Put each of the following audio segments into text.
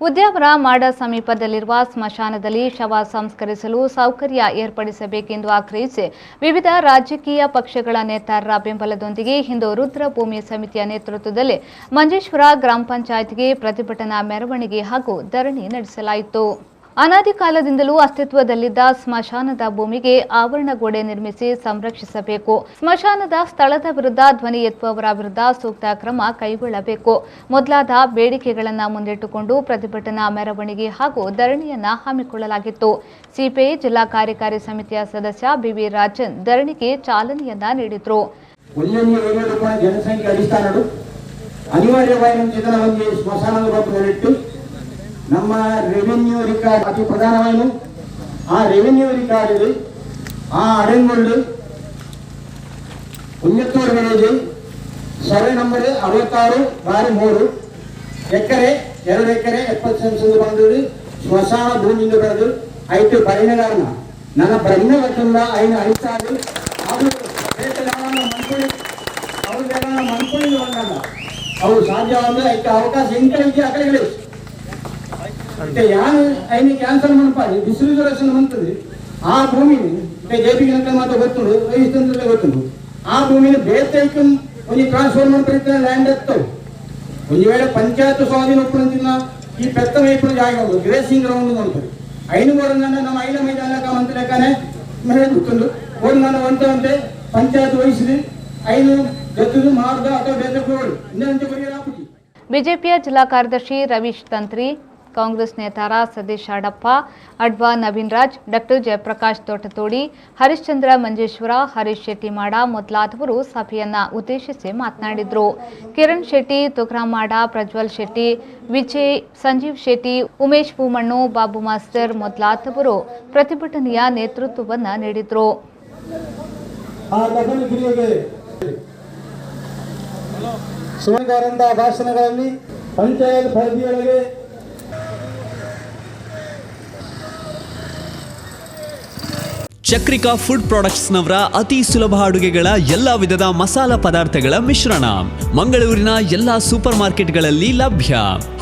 ಉದ್ಯಾವರ ಮಾಡ ಸಮೀಪದಲ್ಲಿರುವ ಸ್ಮಶಾನದಲ್ಲಿ ಶವ ಸಂಸ್ಕರಿಸಲು ಸೌಕರ್ಯ ಏರ್ಪಡಿಸಬೇಕೆಂದು ಆಗ್ರಹಿಸಿ ವಿವಿಧ ರಾಜಕೀಯ ಪಕ್ಷಗಳ ನೇತಾರರ ಬೆಂಬಲದೊಂದಿಗೆ ಇಂದು ರುದ್ರಭೂಮಿ ಸಮಿತಿಯ ನೇತೃತ್ವದಲ್ಲಿ ಮಂಜೇಶ್ವರ ಗ್ರಾಮ ಪಂಚಾಯತ್ಗೆ ಪ್ರತಿಭಟನಾ ಮೆರವಣಿಗೆ ಹಾಗೂ ಧರಣಿ ನಡೆಸಲಾಯಿತು. ಅನಾದಿ ಕಾಲದಿಂದಲೂ ಅಸ್ತಿತ್ವದಲ್ಲಿದ್ದ ಸ್ಮಶಾನದ ಭೂಮಿಗೆ ಆವರಣ ಗೋಡೆ ನಿರ್ಮಿಸಿ ಸಂರಕ್ಷಿಸಬೇಕು. ಸ್ಮಶಾನದ ಸ್ಥಳದ ವಿರುದ್ಧ ಧ್ವನಿ ಎತ್ತುವವರ ವಿರುದ್ಧ ಸೂಕ್ತ ಕ್ರಮ ಕೈಗೊಳ್ಳಬೇಕು ಮೊದಲಾದ ಬೇಡಿಕೆಗಳನ್ನು ಮುಂದಿಟ್ಟುಕೊಂಡು ಪ್ರತಿಭಟನಾ ಮೆರವಣಿಗೆ ಹಾಗೂ ಧರಣಿಯನ್ನ ಹಮ್ಮಿಕೊಳ್ಳಲಾಗಿತ್ತು. ಸಿಪಿಐ ಜಿಲ್ಲಾ ಕಾರ್ಯಕಾರಿ ಸಮಿತಿಯ ಸದಸ್ಯ ಬಿವಿ ರಾಜನ್ ಧರಣಿಗೆ ಚಾಲನೆಯನ್ನ ನೀಡಿದರು. ನಮ್ಮ ರೆವಿನ್ಯೂ ರಿಕಾರ್ಡ್ ಅತಿ ಪ್ರಧಾನವಾದ ಆ ರೆವಿನ್ಯೂ ರಿಕಾರ್ಡ್ ಆ ಅಡೆಂಗೊಳ್ಳು ಪುಣ್ಯತ್ತೂರು ವಿಲೇಜ್ ಸರ್ವೆ ನಂಬರ್ 66/3 ಎಕರೆ 2 ಎಕರೆ 70 ಸೆಂಟ್ಸ್ ಬಂದು ಸ್ಮಶಾನ ಭೂಮಿಯಿಂದ ಬರೆದು ಐದು ಪರಿಣಗಾರನ ನನ್ನ ಬ್ರಹ್ಮವತ್ತಲ್ಲ ಐನ ಅಳಿಸ್ತಾರೆ ಅವರು ಮನ್ಕೊಳ್ಳಿ ಬಂದಲ್ಲ ಅವರು ಸಾಧ್ಯವಾದ ಐದು ಅವಕಾಶ ಎಂಕಳಿಗೆ ಆ ಕಡೆ ಯಾರು ಐನಿ ಕ್ಯಾನ್ಸರ್ ಮನಪಾಡಿ ಡಿಸ್ರಿಸರ್ವೇಷನ್ ಬಂತದೆ ಆ ಭೂಮಿని ಜೆಪಿಗೆ ಅಂತ ಮಾತ್ರ ಗೊತ್ತುಂಡು ವಹಿಸ್ತಂದ್ರೆ ಗೊತ್ತುಂಡು ಆ ಭೂಮಿని ಬೇತೈಕು ಒಂದು ಟ್ರಾನ್ಸ್ಫರ್ ಮಾಡ್ತಾರೆ ಲ್ಯಾಂಡ್ ಎತ್ತವು ಒಂದು ವೇಳೆ ಪಂಚಾಯತ್ ಸ್ವಾಧೀನ ಒಪ್ಪಂದಿನ ಈ ಪೆತ್ತ ವೈಪುಣ ಜಾಗ ಗ್ರೇಸಿಂಗ್ ಗ್ರೌಂಡ್ ಅಂತಾರೆ ಐನು ಬೋರನ್ನ ನಮ್ಮ ಐನ ಮೈದಾನ ಮಂತ್ರಿ ಲೆಕ್ಕನೆ ಗೊತ್ತುಂಡು ಬೋರ್ನ ಒಂಟಂತೆ ಪಂಚಾಯತ್ ವಹಿಸಿದೆ ಐನು ಗದ್ದು ಮಾಡ್ದ ಅಥವಾ ಬೇರೆ ಕೊಡು ಇನ್ನಂತೆ ಬಗೆಹರಿಯಾಗುತ್ತಿ. ಬಿಜೆಪಿಯ ಜಿಲ್ಲಾ ಕಾರ್ಯದರ್ಶಿ ರವೀಶ್ ತಂತ್ರಿ, ಕಾಂಗ್ರೆಸ್ ನೇತಾರ ಸತೀಶ್ ಅಡಪ್ಪ, ಅಡ್ವಾ ನವೀನ್ ರಾಜ್, ಡಾಕ್ಟರ್ ಜಯಪ್ರಕಾಶ್ ತೋಟತೋಡಿ, ಹರಿಶ್ಚಂದ್ರ ಮಂಜೇಶ್ವರ, ಹರೀಶ್ ಶೆಟ್ಟಿ ಮಾಡ ಮೊದಲಾದವರು ಸಭೆಯನ್ನ ಉದ್ದೇಶಿಸಿ ಮಾತನಾಡಿದರು. ಕಿರಣ್ ಶೆಟ್ಟಿ, ತುಗ್ರಾಮ್ ಮಾಡ, ಪ್ರಜ್ವಲ್ ಶೆಟ್ಟಿ, ವಿಜಯ್, ಸಂಜೀವ್ ಶೆಟ್ಟಿ, ಉಮೇಶ್ ಪೂಮಣ್ಣು, ಬಾಬು ಮಾಸ್ತರ್ ಮೊದಲಾದವರು ಪ್ರತಿಭಟನೆಯ ನೇತೃತ್ವವನ್ನು ನೀಡಿದರು. ಭಾಷಣಗಳಲ್ಲಿ ಪಂಚಾಯತ್ ಪರಿಧಿಯೊಳಗೆ ಚಕ್ರಿಕಾ ಫುಡ್ ಪ್ರಾಡಕ್ಟ್ಸ್ ನವರ ಅತಿ ಸುಲಭ ಅಡುಗೆಗಳ ಎಲ್ಲಾ ವಿಧದ ಮಸಾಲ ಪದಾರ್ಥಗಳ ಮಿಶ್ರಣ ಮಂಗಳೂರಿನ ಎಲ್ಲಾ ಸೂಪರ್ ಮಾರ್ಕೆಟ್ಗಳಲ್ಲಿ ಲಭ್ಯ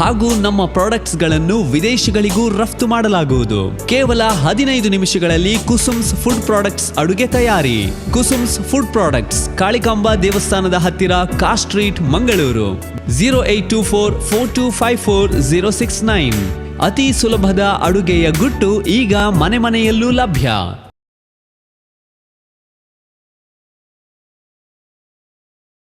ಹಾಗೂ ನಮ್ಮ ಪ್ರಾಡಕ್ಟ್ಸ್ ಗಳನ್ನು ವಿದೇಶಗಳಿಗೂ ರಫ್ತು ಮಾಡಲಾಗುವುದು. ಕೇವಲ 15 ನಿಮಿಷಗಳಲ್ಲಿ ಕುಸುಮ್ಸ್ ಫುಡ್ ಪ್ರಾಡಕ್ಟ್ಸ್ ಅಡುಗೆ ತಯಾರಿ. ಕುಸುಮ್ಸ್ ಫುಡ್ ಪ್ರಾಡಕ್ಟ್ಸ್, ಕಾಳಿಕಾಂಬಾ ದೇವಸ್ಥಾನದ ಹತ್ತಿರ ಕಾ ಸ್ಟ್ರೀಟ್, ಮಂಗಳೂರು. 08244254 069. ಅತಿ ಸುಲಭದ ಅಡುಗೆಯ ಗುಟ್ಟು ಈಗ ಮನೆ ಮನೆಯಲ್ಲೂ ಲಭ್ಯ.